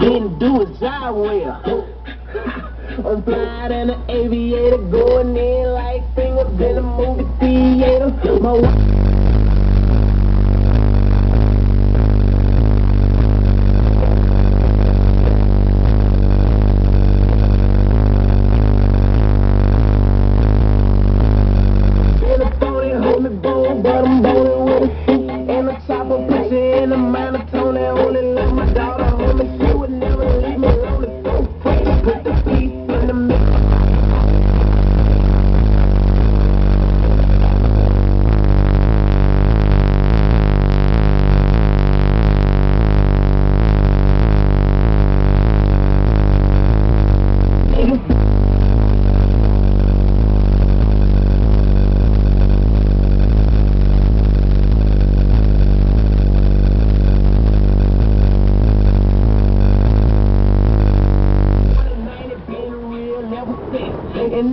didn't do his job well. I'm flying in an aviator, going in like fingers in a movie theater. My but I'm bowling with a stick and a chopper, picture in a monotone. I only love my daughter, homie. She would never leave me alone. It's so free. Put the beef in the mix. And